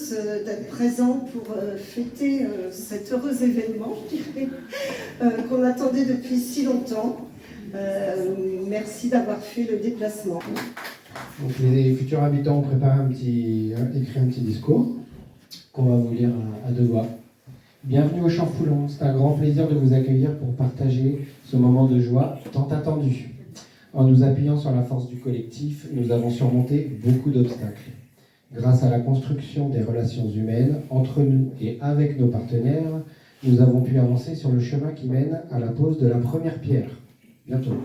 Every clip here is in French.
heureuse d'être présente pour fêter cet heureux événement, je dirais, qu'on attendait depuis si longtemps. Merci d'avoir fait le déplacement. Donc les futurs habitants ont écrit un petit discours qu'on va vous lire à deux voix. Bienvenue au Champ Foulon, c'est un grand plaisir de vous accueillir pour partager ce moment de joie tant attendu. En nous appuyant sur la force du collectif, nous avons surmonté beaucoup d'obstacles. Grâce à la construction des relations humaines entre nous et avec nos partenaires, nous avons pu avancer sur le chemin qui mène à la pose de la première pierre. Bientôt.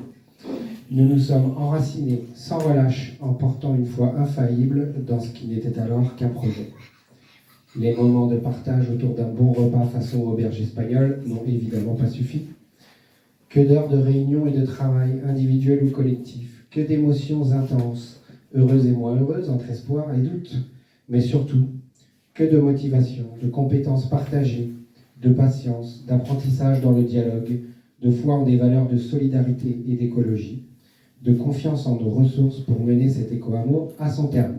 Nous nous sommes enracinés sans relâche en portant une foi infaillible dans ce qui n'était alors qu'un projet. Les moments de partage autour d'un bon repas façon auberge espagnole n'ont évidemment pas suffi. Que d'heures de réunion et de travail, individuel ou collectif, que d'émotions intenses, heureuses et moins heureuses, entre espoir et doute, mais surtout, que de motivation, de compétences partagées, de patience, d'apprentissage dans le dialogue, de foi en des valeurs de solidarité et d'écologie, de confiance en nos ressources pour mener cet éco-hameau à son terme.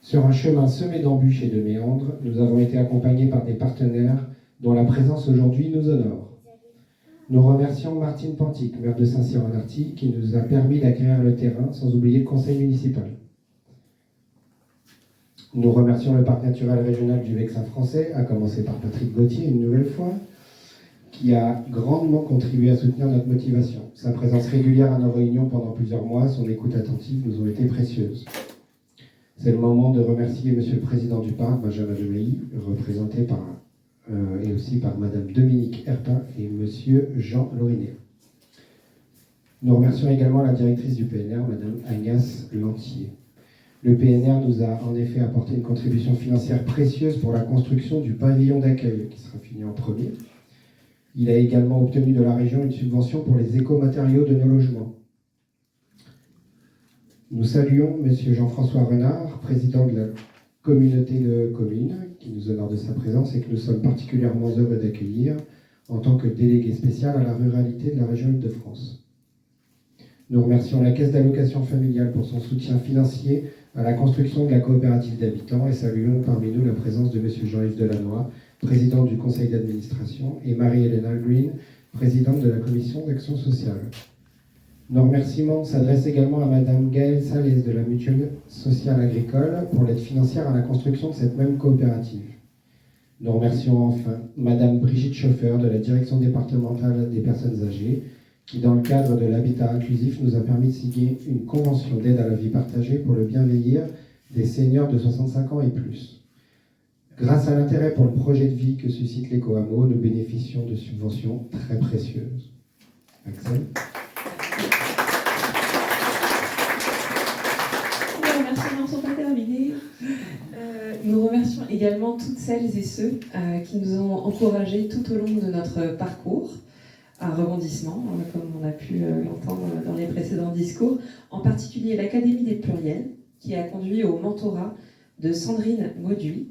Sur un chemin semé d'embûches et de méandres, nous avons été accompagnés par des partenaires dont la présence aujourd'hui nous honore. Nous remercions Martine Pantic, maire de Saint-Cyr-en-Artille, qui nous a permis d'acquérir le terrain, sans oublier le conseil municipal. Nous remercions le parc naturel régional du Vexin français, à commencer par Patrick Gauthier une nouvelle fois, qui a grandement contribué à soutenir notre motivation. Sa présence régulière à nos réunions pendant plusieurs mois, son écoute attentive nous ont été précieuses. C'est le moment de remercier Monsieur le Président du Parc, Benjamin Demeilly, représenté par et aussi par Madame Dominique Herpin et Monsieur Jean Lorinet. Nous remercions également la directrice du PNR, Madame Agnès Lantier. Le PNR nous a en effet apporté une contribution financière précieuse pour la construction du pavillon d'accueil, qui sera fini en premier. Il a également obtenu de la région une subvention pour les écomatériaux de nos logements. Nous saluons Monsieur Jean-François Renard, président de la communauté de communes, qui nous honore de sa présence et que nous sommes particulièrement heureux d'accueillir en tant que délégué spécial à la ruralité de la région Île-de-France. Nous remercions la Caisse d'allocation familiale pour son soutien financier à la construction de la coopérative d'habitants et saluons parmi nous la présence de Monsieur Jean-Yves Delannoy, président du conseil d'administration, et Marie-Hélène Algreen, présidente de la commission d'action sociale. Nos remerciements s'adressent également à Madame Gaëlle Salès de la Mutuelle Sociale Agricole pour l'aide financière à la construction de cette même coopérative. Nous remercions enfin Madame Brigitte Chauffeur de la Direction départementale des personnes âgées qui, dans le cadre de l'habitat inclusif, nous a permis de signer une convention d'aide à la vie partagée pour le bien-vieillir des seniors de 65 ans et plus. Grâce à l'intérêt pour le projet de vie que suscite l'éco-hameau, nous bénéficions de subventions très précieuses. Axel ? Nous remercions également toutes celles et ceux qui nous ont encouragés tout au long de notre parcours à rebondissement, comme on a pu l'entendre dans les précédents discours, en particulier l'Académie des Pluriels, qui a conduit au mentorat de Sandrine Mauduit,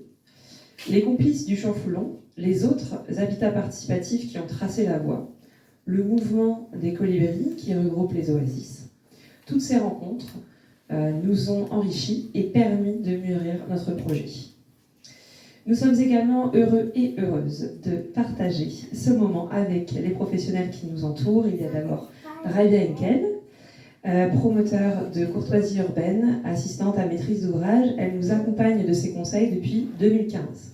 les complices du Champ Foulon, les autres habitats participatifs qui ont tracé la voie, le mouvement des colibris qui regroupe les oasis. Toutes ces rencontres nous ont enrichis et permis de mûrir notre projet. Nous sommes également heureux et heureuses de partager ce moment avec les professionnels qui nous entourent. Il y a d'abord Raïda Henkel, promoteur de courtoisie urbaine, assistante à maîtrise d'ouvrage. Elle nous accompagne de ses conseils depuis 2015.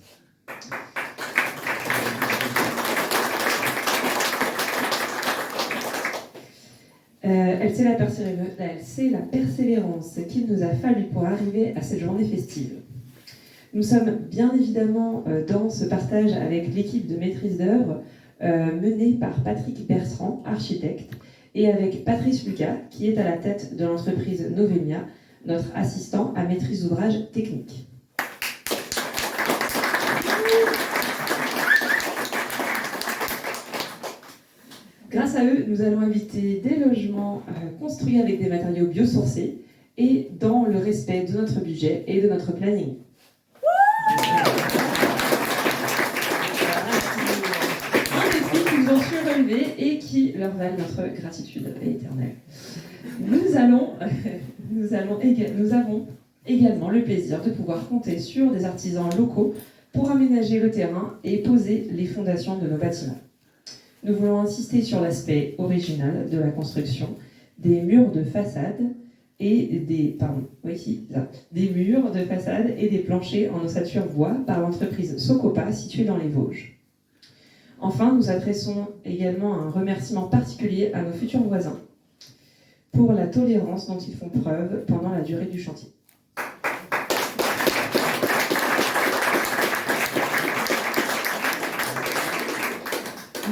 Elle sait la persévérance qu'il nous a fallu pour arriver à cette journée festive. Nous sommes bien évidemment dans ce partage avec l'équipe de maîtrise d'œuvre menée par Patrick Bertrand, architecte, et avec Patrice Lucas, qui est à la tête de l'entreprise Novemia, notre assistant à maîtrise d'ouvrage technique. Grâce à eux, nous allons inviter des logements construits avec des matériaux biosourcés et dans le respect de notre budget et de notre planning. Un défi qu'ils ont su relever et qui leur valent notre gratitude éternelle. Nous avons également le plaisir de pouvoir compter sur des artisans locaux pour aménager le terrain et poser les fondations de nos bâtiments. Nous voulons insister sur l'aspect original de la construction, des murs de façade et des murs de façade et des planchers en ossature bois par l'entreprise Socopa située dans les Vosges. Enfin, nous adressons également un remerciement particulier à nos futurs voisins pour la tolérance dont ils font preuve pendant la durée du chantier.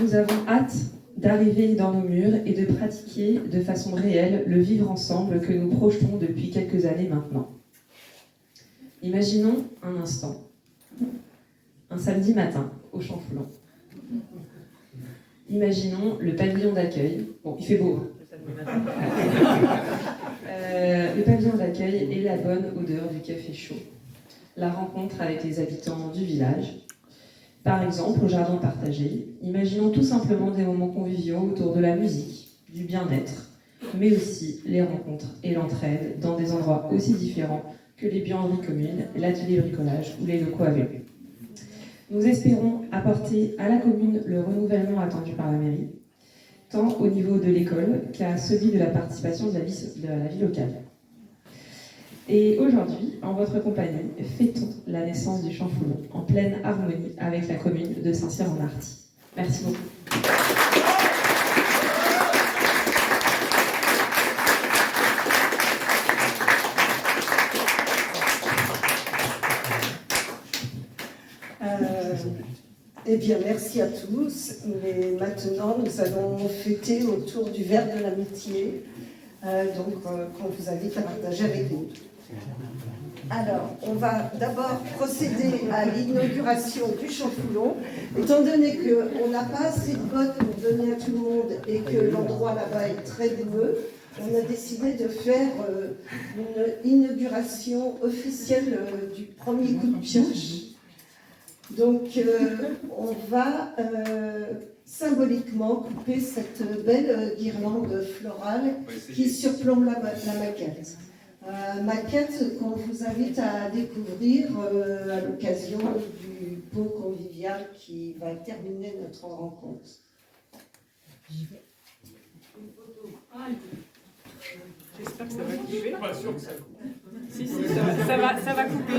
Nous avons hâte d'arriver dans nos murs et de pratiquer de façon réelle le vivre ensemble que nous projetons depuis quelques années maintenant. Imaginons un instant, un samedi matin au Champ Foulon. Imaginons le pavillon d'accueil. Bon, il fait beau. Le pavillon d'accueil et la bonne odeur du café chaud. La rencontre avec les habitants du village. Par exemple, au jardin partagé. Imaginons tout simplement des moments conviviaux autour de la musique, du bien-être, mais aussi les rencontres et l'entraide dans des endroits aussi différents que les buanderies communes, l'atelier bricolage ou les locaux à vélo. Nous espérons apporter à la commune le renouvellement attendu par la mairie, tant au niveau de l'école qu'à celui de la participation de la vie locale. Et aujourd'hui, en votre compagnie, fêtons la naissance du Champ Foulon en pleine harmonie avec la commune de Saint-Cyr-en-Arty. Merci beaucoup. Eh bien, merci à tous. Mais maintenant, nous allons fêter autour du verre de l'amitié, qu'on vous invite à partager avec nous. Alors, on va d'abord procéder à l'inauguration du Champ Foulon. Étant donné qu'on n'a pas assez de bottes pour donner à tout le monde et que l'endroit là-bas est très boueux, on a décidé de faire une inauguration officielle du premier coup de pioche. Donc, on va symboliquement couper cette belle guirlande florale qui surplombe la maquette. Maquette qu'on vous invite à découvrir à l'occasion du pot convivial qui va terminer notre rencontre. J'espère que ça va couper. Pas sûr que ça coupe. Si, ça va couper.